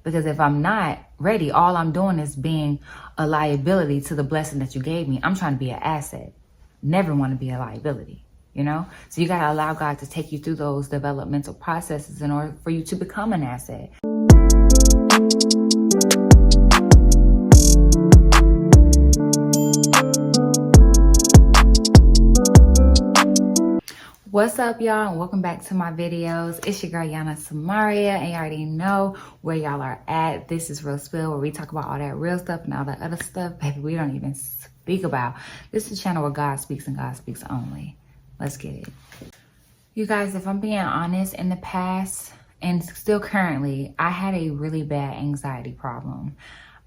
Because if I'm not ready, all I'm doing is being a liability to the blessing that you gave me. I'm trying to be an asset. Never want to be a liability, you know? So you got to allow God to take you through those developmental processes in order for you to become an asset. What's up, y'all, and welcome back to my videos. It's your girl Yana Samaria, and you already know where y'all are at. This is Real Spill, where we talk about all that real stuff and all that other stuff, baby, we don't even speak about. This is a channel where God speaks and God speaks only. Let's get it. You guys, if I'm being honest, in the past and still currently, I had a really bad anxiety problem.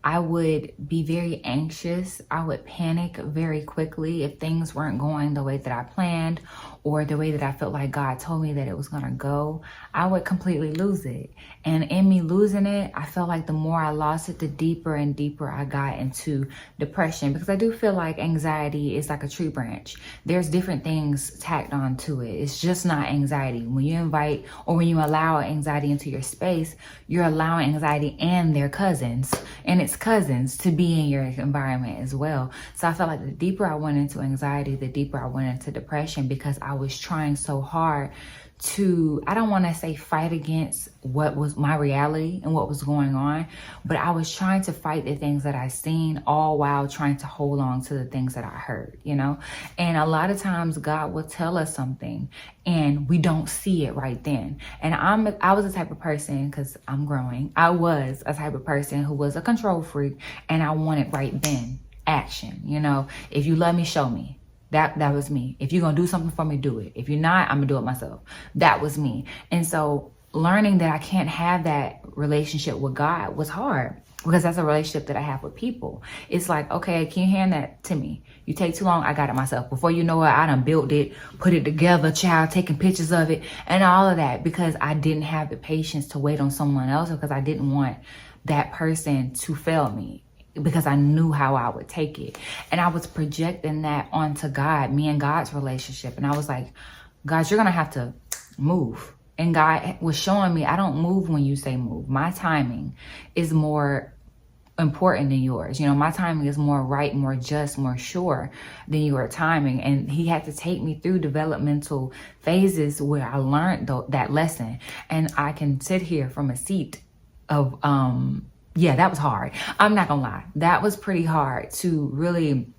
I would be very anxious. I would panic very quickly if things weren't going the way that I planned or the way that I felt like God told me that it was going to go. I would completely lose it. And in me losing it, I felt like the more I lost it, the deeper and deeper I got into depression, because I do feel like anxiety is like a tree branch. There's different things tacked on to it. It's just not anxiety. When you invite or when you allow anxiety into your space, you're allowing anxiety and their cousins and its cousins to be in your environment as well. So I felt like the deeper I went into anxiety, the deeper I went into depression, because I was trying so hard to, I don't want to say fight against what was my reality and what was going on, but I was trying to fight the things that I seen, all while trying to hold on to the things that I heard, you know? And a lot of times God will tell us something and we don't see it right then. And I was the type of person, because I'm growing, I was a type of person who was a control freak, and I wanted right then action. You know, if you love me, show me. That was me. If you're going to do something for me, do it. If you're not, I'm going to do it myself. That was me. And so learning that I can't have that relationship with God was hard, because that's a relationship that I have with people. It's like, okay, can you hand that to me? You take too long, I got it myself. Before you know it, I done built it, put it together, child, taking pictures of it and all of that, because I didn't have the patience to wait on someone else, because I didn't want that person to fail me, because I knew how I would take it. And I was projecting that onto God, me and God's relationship. And I was like, God, you're going to have to move. And God was showing me, I don't move when you say move. My timing is more important than yours. You know, my timing is more right, more just, more sure than your timing. And he had to take me through developmental phases where I learned that lesson. And I can sit here from a seat of, yeah, that was hard. I'm not gonna lie. That was pretty hard to really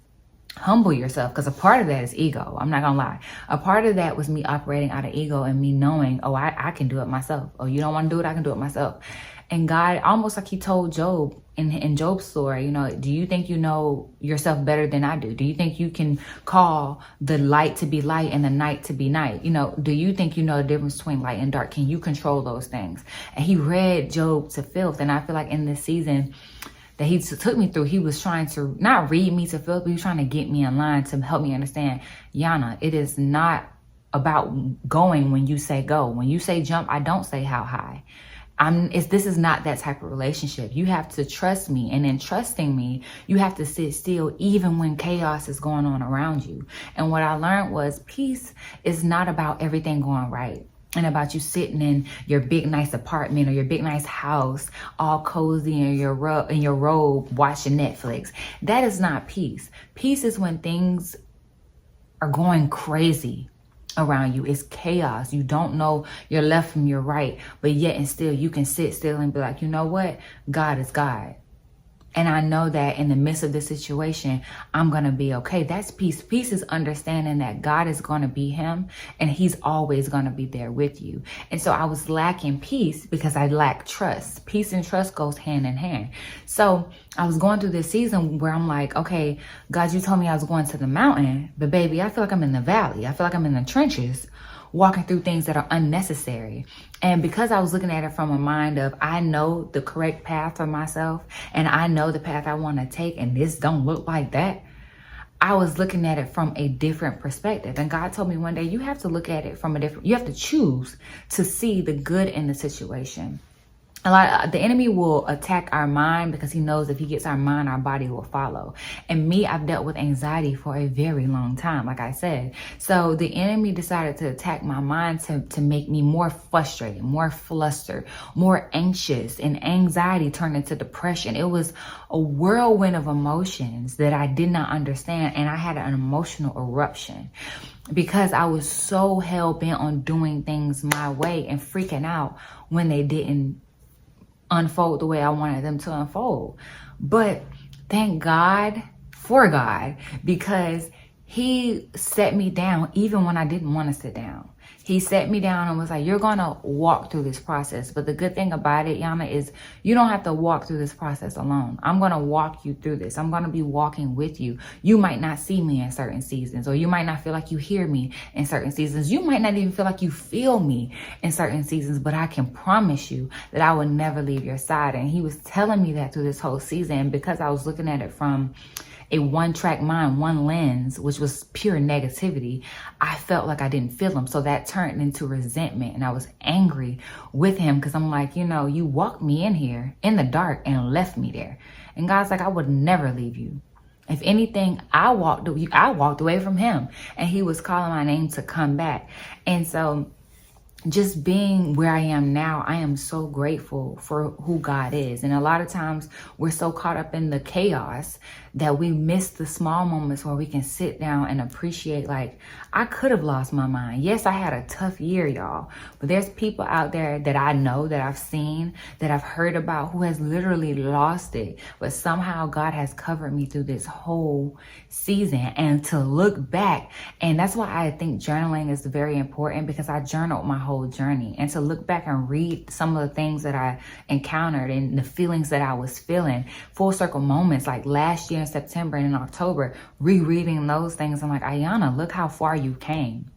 humble yourself, because a part of that is ego. I'm not gonna lie. A part of that was me operating out of ego and me knowing, oh, I can do it myself. Oh, you don't want to do it? I can do it myself. And God, almost like he told Job in Job's story, you know, do you think you know yourself better than I do? Do you think you can call the light to be light and the night to be night? You know, do you think you know the difference between light and dark? Can you control those things? And he read Job to filth. And I feel like in this season that he took me through, he was trying to not read me to filth, but he was trying to get me in line to help me understand, Yana, it is not about going when you say go. When you say jump, I don't say how high. This is not that type of relationship. You have to trust me. And in trusting me, you have to sit still even when chaos is going on around you. And what I learned was peace is not about everything going right and about you sitting in your big nice apartment or your big nice house, all cozy in your robe watching Netflix. That is not peace. Peace is when things are going crazy around you. It's chaos. You don't know your left from your right, but yet and still you can sit still and be like, you know what? God is God. And I know that in the midst of this situation, I'm going to be okay. That's peace. Peace is understanding that God is going to be him and he's always going to be there with you. And so I was lacking peace because I lacked trust. Peace and trust goes hand in hand. So I was going through this season where I'm like, okay, God, you told me I was going to the mountain, but baby, I feel like I'm in the valley. I feel like I'm in the trenches, walking through things that are unnecessary. And because I was looking at it from a mind of, I know the correct path for myself and I know the path I want to take, and this don't look like that, I was looking at it from a different perspective. And God told me one day, you have to look at it from you have to choose to see the good in the situation. the enemy will attack our mind because he knows if he gets our mind, our body will follow. And me, I've dealt with anxiety for a very long time, like I said. So the enemy decided to attack my mind to make me more frustrated, more flustered, more anxious, and anxiety turned into depression. It was a whirlwind of emotions that I did not understand. And I had an emotional eruption because I was so hell bent on doing things my way and freaking out when they didn't unfold the way I wanted them to unfold. But thank God for God, because he set me down even when I didn't want to sit down. He set me down and was like, you're going to walk through this process. But the good thing about it, Yana, is you don't have to walk through this process alone. I'm going to walk you through this. I'm going to be walking with you. You might not see me in certain seasons, or you might not feel like you hear me in certain seasons. You might not even feel like you feel me in certain seasons, but I can promise you that I will never leave your side. And he was telling me that through this whole season. And because I was looking at it from a one-track mind, one lens, which was pure negativity, I felt like I didn't feel him. So that turned into resentment, and I was angry with him because I'm like, you walked me in here in the dark and left me there. And God's like, I would never leave you. If anything, I walked away from him, and he was calling my name to come back. And so just being where I am now, I am so grateful for who God is. And a lot of times we're so caught up in the chaos that we miss the small moments where we can sit down and appreciate, like, I could have lost my mind. Yes, I had a tough year, y'all, but there's people out there that I know, that I've seen, that I've heard about, who has literally lost it. But somehow God has covered me through this whole season. And to look back, and that's why I think journaling is very important, because I journaled my whole journey. And to look back and read some of the things that I encountered and the feelings that I was feeling, full circle moments like last year in September and in October, rereading those things, I'm like, Ayana, look how far you came.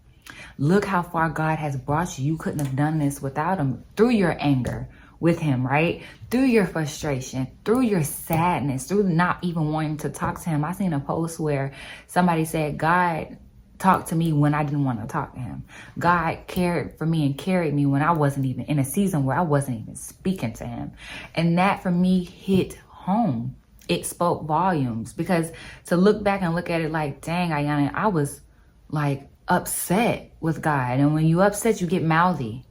Look how far God has brought you. You couldn't have done this without him, through your anger with him, right? Through your frustration, through your sadness, through not even wanting to talk to him. I seen a post where somebody said, God talked to me when I didn't want to talk to him. God cared for me and carried me when I wasn't even in a season where I wasn't even speaking to him. And that for me hit home. It spoke volumes, because to look back and look at it like, dang, Ayana, I was like upset with God. And when you upset, you get mouthy.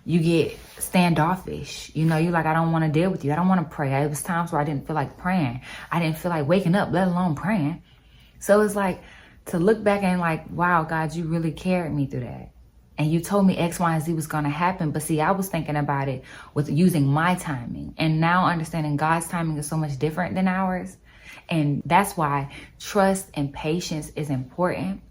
You get standoffish. You're like, I don't want to deal with you. I don't want to pray. It was times where I didn't feel like praying. I didn't feel like waking up, let alone praying. So it's like, to look back and like, wow, God, you really carried me through that. And you told me X, Y, and Z was going to happen. But see, I was thinking about it with using my timing. And now understanding God's timing is so much different than ours. And that's why trust and patience is important.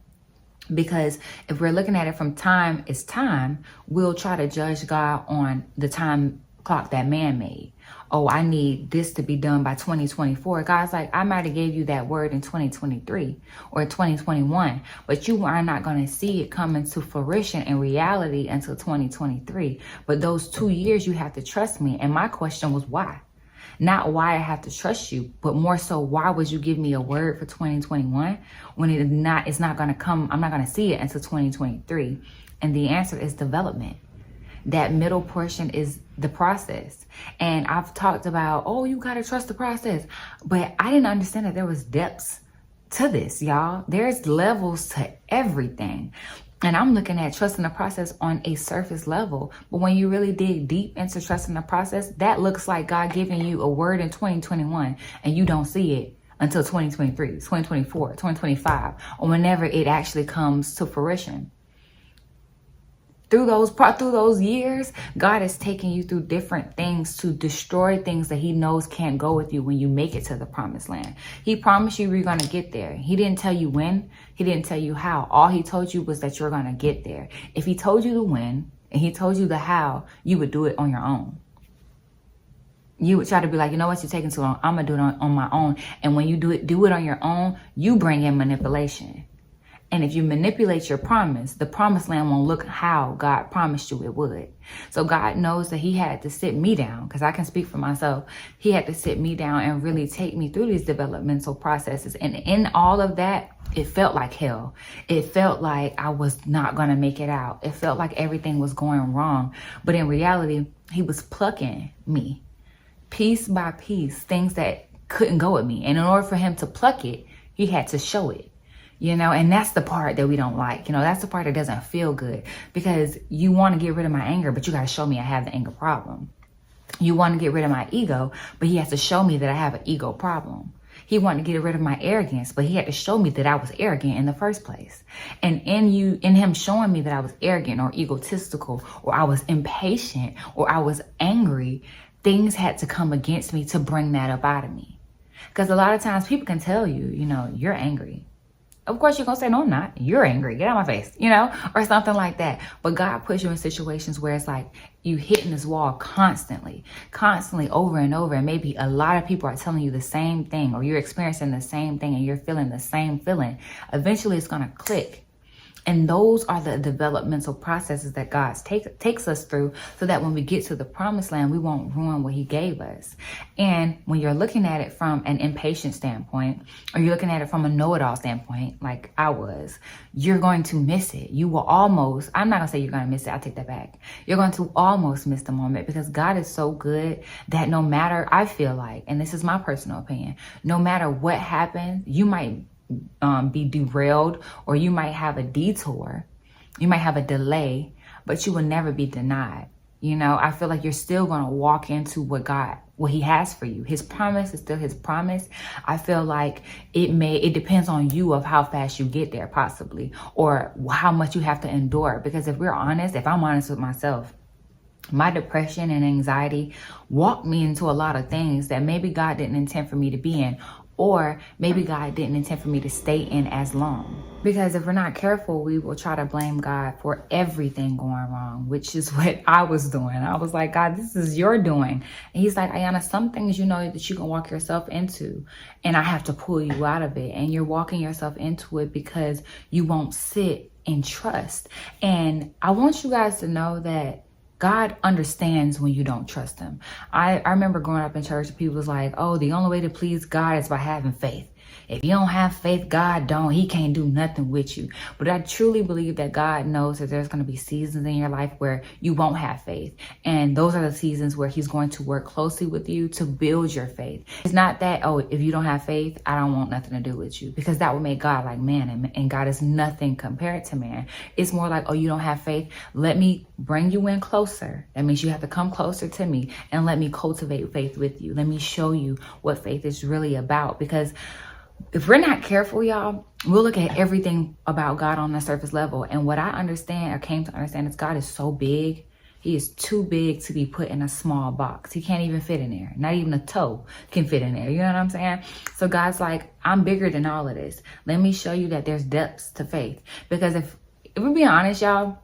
Because if we're looking at it from time is time, we'll try to judge God on the time clock that man made. Oh, I need this to be done by 2024. God's like, I might have gave you that word in 2023 or 2021, but you are not going to see it come into fruition in reality until 2023. But those 2 years, you have to trust me. And my question was why? Not why I have to trust you, but more so, why would you give me a word for 2021 when it's not going to come? I'm not going to see it until 2023. And the answer is development. That middle portion is the process. And I've talked about, oh, you got to trust the process. But I didn't understand that there was depths to this, y'all. There's levels to everything. And I'm looking at trusting the process on a surface level. But when you really dig deep into trusting the process, that looks like God giving you a word in 2021 and you don't see it until 2023, 2024, 2025, or whenever it actually comes to fruition. Through those years, God is taking you through different things to destroy things that he knows can't go with you when you make it to the promised land. He promised you you're going to get there. He didn't tell you when. He didn't tell you how. All he told you was that you're going to get there. If he told you the when and he told you the how, you would do it on your own. You would try to be like, you know what, you're taking too long. I'm going to do it on my own. And when you do it on your own, you bring in manipulation. And if you manipulate your promise, the promised land won't look how God promised you it would. So God knows that he had to sit me down, because I can speak for myself. He had to sit me down and really take me through these developmental processes. And in all of that, it felt like hell. It felt like I was not going to make it out. It felt like everything was going wrong. But in reality, He was plucking me piece by piece, things that couldn't go with me. And in order for him to pluck it, he had to show it. And that's the part that we don't like. That's the part that doesn't feel good, because you want to get rid of my anger, but you got to show me I have the anger problem. You want to get rid of my ego, but he has to show me that I have an ego problem. He wanted to get rid of my arrogance, but he had to show me that I was arrogant in the first place. And in him showing me that I was arrogant or egotistical, or I was impatient, or I was angry, things had to come against me to bring that up out of me. Because a lot of times people can tell you, you're angry. Of course, you're going to say, no, I'm not. You're angry. Get out of my face, or something like that. But God puts you in situations where it's like you hitting this wall constantly over and over. And maybe a lot of people are telling you the same thing, or you're experiencing the same thing and you're feeling the same feeling. Eventually, it's going to click. And those are the developmental processes that God takes us through, so that when we get to the promised land, we won't ruin what he gave us. And when you're looking at it from an impatient standpoint, or you're looking at it from a know-it-all standpoint, like I was, you're going to miss it. You will almost, I'm not going to say you're going to miss it. I'll take that back. You're going to almost miss the moment, because God is so good that no matter, I feel like, and this is my personal opinion, no matter what happens, you might be derailed, or you might have a detour, you might have a delay, but you will never be denied. I feel like you're still going to walk into what he has for you. His promise is still his promise. I feel like it depends on you of how fast you get there, possibly, or how much you have to endure. Because if I'm honest with myself, my depression and anxiety walked me into a lot of things that maybe God didn't intend for me to be in, or maybe God didn't intend for me to stay in as long. Because if we're not careful, we will try to blame God for everything going wrong, which is what I was doing. I was like, God, this is your doing. And he's like, Ayana, some things that you can walk yourself into, and I have to pull you out of it. And you're walking yourself into it because you won't sit and trust. And I want you guys to know that God understands when you don't trust him. I remember growing up in church, and people was like, oh, the only way to please God is by having faith. If you don't have faith, he can't do nothing with you. But I truly believe that God knows that there's going to be seasons in your life where you won't have faith. And those are the seasons where he's going to work closely with you to build your faith. It's not that, oh, if you don't have faith, I don't want nothing to do with you, because that would make God like man, and God is nothing compared to man. It's more like, oh, you don't have faith. Let me bring you in closer. That means you have to come closer to me, and let me cultivate faith with you. Let me show you what faith is really about. Because if we're not careful, y'all, we'll look at everything about God on the surface level. And what I understand, or came to understand, is God is so big. He is too big to be put in a small box. He can't even fit in there. Not even a toe can fit in there. You know what I'm saying? So God's like, I'm bigger than all of this. Let me show you that there's depths to faith. Because if we're being honest, y'all,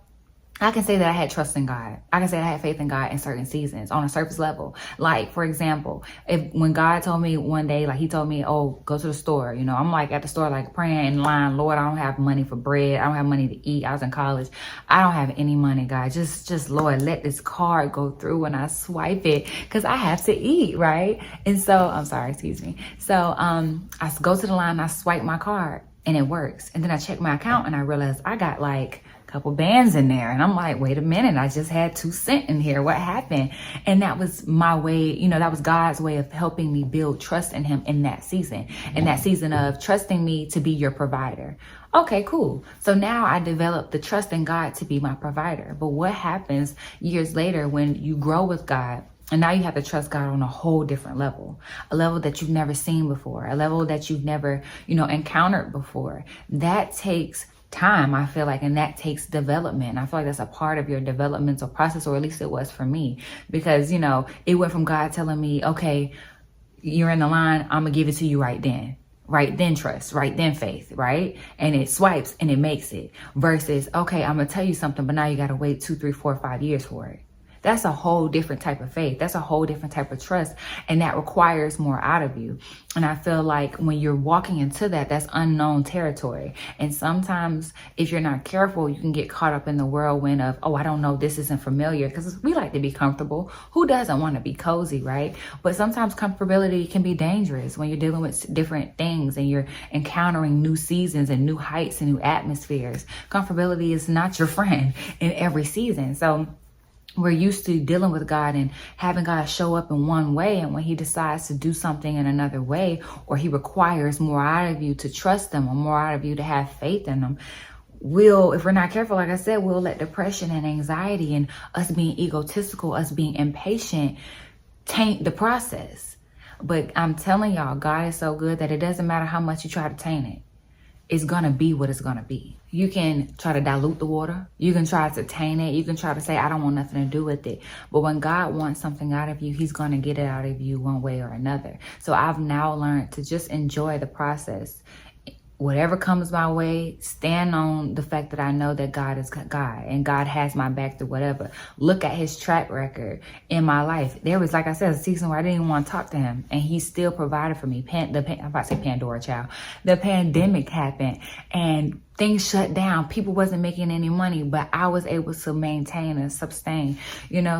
I can say that I had trust in God. I can say I had faith in God in certain seasons on a surface level. Like, for example, when God told me one day, like he told me, oh, go to the store. I'm like at the store, like praying in line. Lord, I don't have money for bread. I don't have money to eat. I was in college. I don't have any money, God. Just Lord, let this card go through when I swipe it, because I have to eat, right? And so, I'm sorry, excuse me. So I go to the line, I swipe my card, and it works. And then I check my account, and I realize I got like couple bands in there, and I'm like, wait a minute, I just had 2 cents in here. What happened? And that was my way, that was God's way of helping me build trust in him in that season of trusting me to be your provider. Okay, cool. So now I developed the trust in God to be my provider. But what happens years later when you grow with God? And now you have to trust God on a whole different level, a level that you've never seen before, a level that you've never, encountered before. That takes time, I feel like, and that takes development. I feel like that's a part of your developmental process, or at least it was for me, because it went from God telling me, okay, you're in the line, I'm gonna give it to you right then trust, right then faith, right? And it swipes and it makes it, versus, okay, I'm gonna tell you something, but now you gotta wait 2, 3, 4, 5 years for it. That's a whole different type of faith. That's a whole different type of trust. And that requires more out of you. And I feel like when you're walking into that, that's unknown territory. And sometimes if you're not careful, you can get caught up in the whirlwind of, oh, I don't know, this isn't familiar. Because we like to be comfortable. Who doesn't want to be cozy, right? But sometimes comfortability can be dangerous when you're dealing with different things and you're encountering new seasons and new heights and new atmospheres. Comfortability is not your friend in every season. So we're used to dealing with God and having God show up in one way. And when he decides to do something in another way, or he requires more out of you to trust him or more out of you to have faith in him, if we're not careful, like I said, we'll let depression and anxiety and us being egotistical, us being impatient, taint the process. But I'm telling y'all, God is so good that it doesn't matter how much you try to taint it. It's going to be what it's going to be. You can try to dilute the water. You can try to taint it. You can try to say, I don't want nothing to do with it. But when God wants something out of you, he's going to get it out of you one way or another. So I've now learned to just enjoy the process. Whatever comes my way, stand on the fact that I know that God is God and God has my back through whatever. Look at his track record in my life. There was, like I said, a season where I didn't even want to talk to him, and he still provided for me. I'm about to say Pandora, child. The pandemic happened and things shut down. People wasn't making any money, but I was able to maintain and sustain,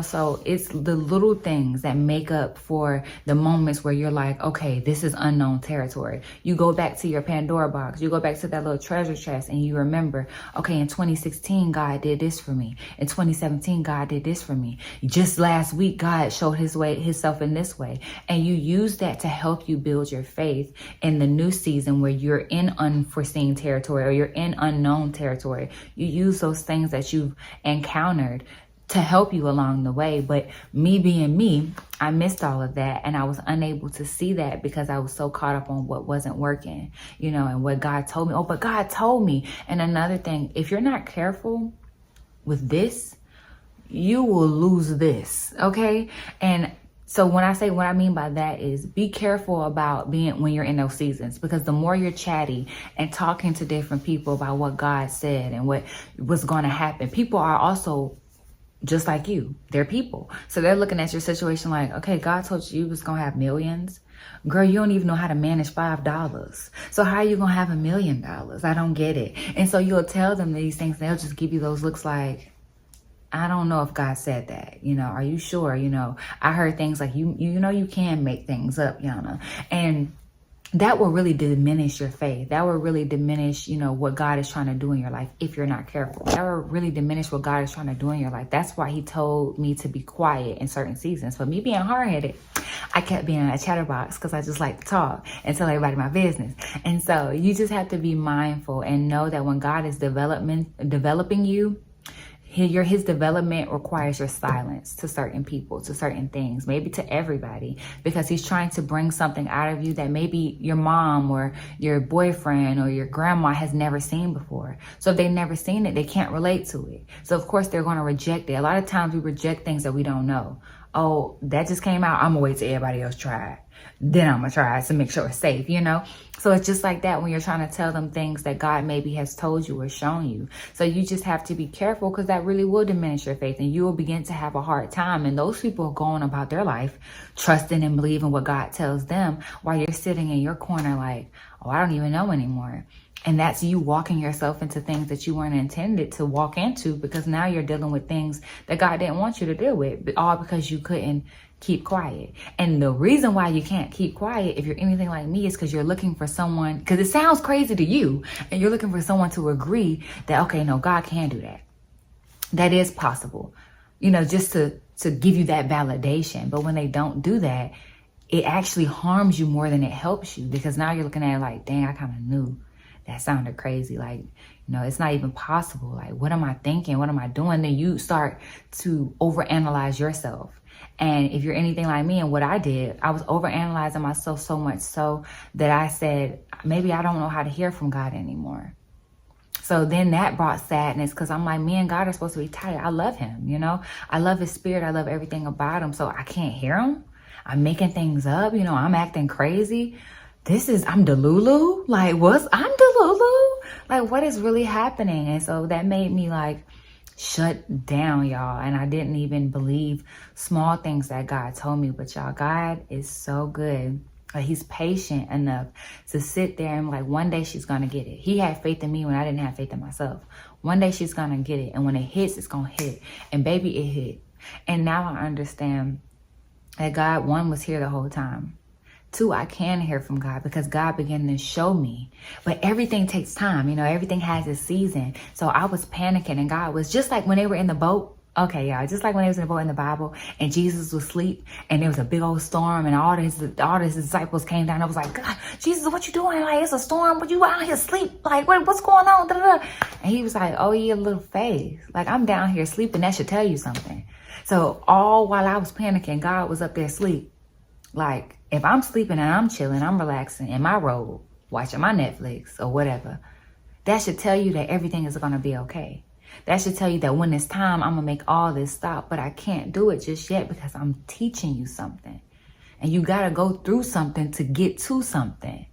so it's the little things that make up for the moments where you're like, okay, this is unknown territory. You go back to your Pandora box, you go back to that little treasure chest, and you remember, okay, in 2016, God did this for me. In 2017, God did this for me. Just last week, God showed himself in this way. And you use that to help you build your faith in the new season where you're in unforeseen territory or you're in unknown territory. You use those things that you've encountered to help you along the way. But me being me, I missed all of that, and I was unable to see that because I was so caught up on what wasn't working, and what God told me. Oh, but God told me. And another thing, if you're not careful with this, you will lose this, okay? And so what I mean by that is be careful about when you're in those seasons, because the more you're chatty and talking to different people about what God said and what's going to happen, people are also just like you. They're people. So they're looking at your situation like, okay, God told you was going to have millions. Girl, you don't even know how to manage $5. So how are you going to have $1 million? I don't get it. And so you'll tell them these things. They'll just give you those looks like, I don't know if God said that, are you sure? I heard things like, you can make things up, and that will really diminish your faith. That will really diminish, what God is trying to do in your life if you're not careful. That will really diminish what God is trying to do in your life. That's why he told me to be quiet in certain seasons. For me being hard-headed, I kept being in a chatterbox because I just like to talk and tell everybody my business. And so you just have to be mindful and know that when God is developing you, his development requires your silence to certain people, to certain things, maybe to everybody, because he's trying to bring something out of you that maybe your mom or your boyfriend or your grandma has never seen before. So if they've never seen it, they can't relate to it. So of course they're going to reject it. A lot of times we reject things that we don't know. Oh, that just came out. I'm gonna wait till everybody else try it. Then I'm gonna try it to make sure it's safe, So it's just like that when you're trying to tell them things that God maybe has told you or shown you. So you just have to be careful, because that really will diminish your faith, and you will begin to have a hard time. And those people are going about their life trusting and believing what God tells them, while you're sitting in your corner like, oh, I don't even know anymore. And that's you walking yourself into things that you weren't intended to walk into, because now you're dealing with things that God didn't want you to deal with, all because you couldn't keep quiet. And the reason why you can't keep quiet, if you're anything like me, is because you're looking for someone, because it sounds crazy to you, and you're looking for someone to agree that, okay, no, God can do that. That is possible, just to give you that validation. But when they don't do that, it actually harms you more than it helps you, because now you're looking at it like, dang, I kind of knew. That sounded crazy. Like, it's not even possible. Like, what am I thinking? What am I doing? Then you start to overanalyze yourself. And if you're anything like me, and what I did, I was overanalyzing myself so much so that I said, maybe I don't know how to hear from God anymore. So then that brought sadness, because I'm like, me and God are supposed to be tight. I love him, I love his spirit. I love everything about him. So I can't hear him. I'm making things up. I'm acting crazy. I'm Delulu. Like, I'm Delulu? Like, what is really happening? And so that made me like shut down, y'all. And I didn't even believe small things that God told me. But y'all, God is so good. Like, he's patient enough to sit there and like, one day she's going to get it. He had faith in me when I didn't have faith in myself. One day she's going to get it. And when it hits, it's going to hit. And baby, it hit. And now I understand that God, one, was here the whole time. Two, I can hear from God because God began to show me. But everything takes time. Everything has a season. So I was panicking, and God was just like when they were in the boat Okay, y'all, just like when they was in the boat in the Bible and Jesus was asleep and there was a big old storm and all his disciples came down and was like, God, Jesus, what you doing? Like, it's a storm, but you out here asleep. Like, what's going on? Da, da, da. And he was like, oh, yeah, little faith. Like, I'm down here sleeping. That should tell you something. So all while I was panicking, God was up there asleep. Like, if I'm sleeping and I'm chilling, I'm relaxing in my robe, watching my Netflix or whatever, that should tell you that everything is going to be okay. That should tell you that when it's time, I'm going to make all this stop, but I can't do it just yet because I'm teaching you something. And you got to go through something to get to something.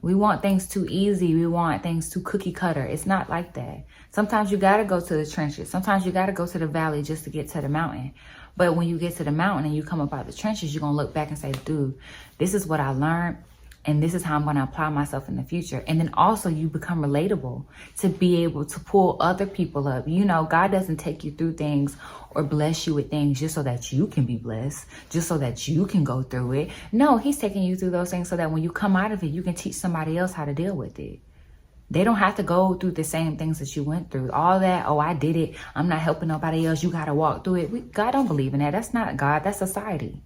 We want things too easy. We want things too cookie cutter. It's not like that. Sometimes you got to go to the trenches. Sometimes you got to go to the valley just to get to the mountain. But when you get to the mountain and you come up out the trenches, you're going to look back and say, dude, this is what I learned. And this is how I'm going to apply myself in the future. And then also you become relatable to be able to pull other people up. You know, God doesn't take you through things or bless you with things just so that you can be blessed, just so that you can go through it. No, he's taking you through those things so that when you come out of it, you can teach somebody else how to deal with it. They don't have to go through the same things that you went through. All that, oh, I did it. I'm not helping nobody else. You got to walk through it. God don't believe in that. That's not God. That's society.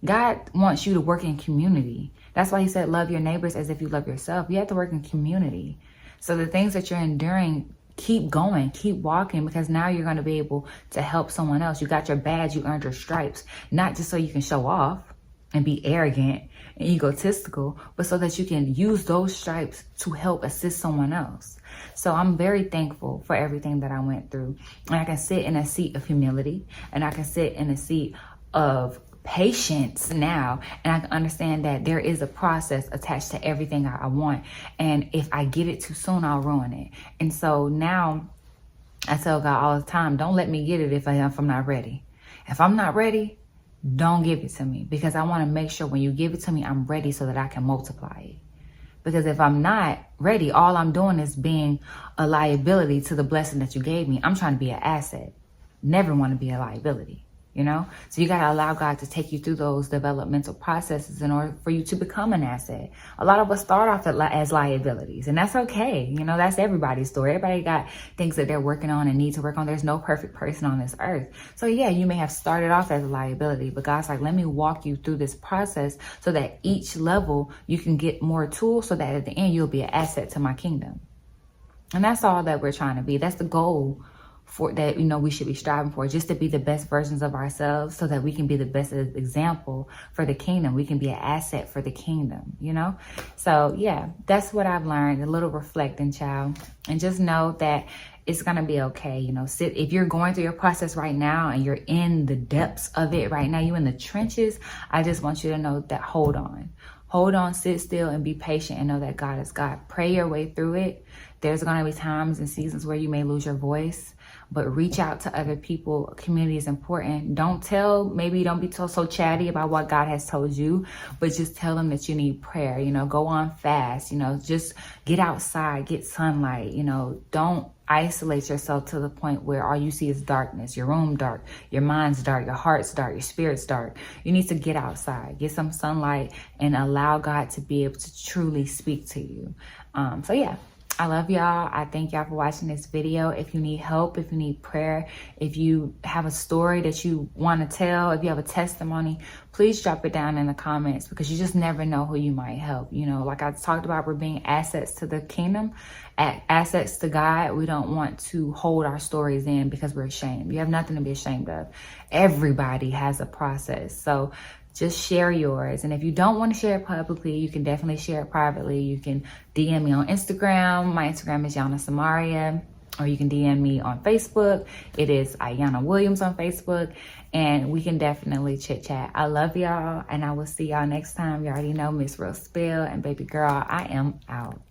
God wants you to work in community. That's why he said, love your neighbors as if you love yourself. You have to work in community. So the things that you're enduring, keep going, keep walking, because now you're going to be able to help someone else. You got your badge, you earned your stripes, not just so you can show off and be arrogant and egotistical, but so that you can use those stripes to help assist someone else. So I'm very thankful for everything that I went through. And I can sit in a seat of humility, and I can sit in a seat of patience now, and I can understand that there is a process attached to everything I want, and if I get it too soon, I'll ruin it. And so now I tell God all the time, don't let me get it if I'm not ready. If I'm not ready, don't give it to me, because I want to make sure when you give it to me, I'm ready so that I can multiply it. Because if I'm not ready, all I'm doing is being a liability to the blessing that you gave me. I'm trying to be an asset. Never want to be a liability. You know, so you got to allow God to take you through those developmental processes in order for you to become an asset. A lot of us start off as liabilities, and that's okay. You know, that's everybody's story. Everybody got things that they're working on and need to work on. There's no perfect person on this earth. So yeah, you may have started off as a liability, but God's like, let me walk you through this process so that each level you can get more tools so that at the end you'll be an asset to my kingdom. And that's all that we're trying to be. That's the goal for that, you know, we should be striving for, just to be the best versions of ourselves so that we can be the best example for the kingdom. We can be an asset for the kingdom, you know? So yeah, that's what I've learned, a little reflecting, child. And just know that it's going to be okay. You know, if you're going through your process right now and you're in the depths of it right now, you're in the trenches, I just want you to know that hold on, sit still and be patient and know that God is God. Pray your way through it. There's going to be times and seasons where you may lose your voice, but reach out to other people. Community is important. Don't be so chatty about what God has told you, but just tell them that you need prayer. You know, go on fast, you know, just get outside, get sunlight, you know, don't isolate yourself to the point where all you see is darkness, your room dark, your mind's dark, your heart's dark, your spirit's dark. You need to get outside, get some sunlight, and allow God to be able to truly speak to you. So yeah, I love y'all. I thank y'all for watching this video. If you need help, if you need prayer, if you have a story that you want to tell, if you have a testimony, please drop it down in the comments, because you just never know who you might help. You know, like I talked about, we're being assets to the kingdom, assets to God. We don't want to hold our stories in because we're ashamed. You have nothing to be ashamed of. Everybody has a process. So just share yours. And if you don't want to share it publicly, you can definitely share it privately. You can DM me on Instagram. My Instagram is Yana Samaria. Or you can DM me on Facebook. It is Ayana Williams on Facebook. And we can definitely chit chat. I love y'all. And I will see y'all next time. You already know Miss Rose Spill. And baby girl, I am out.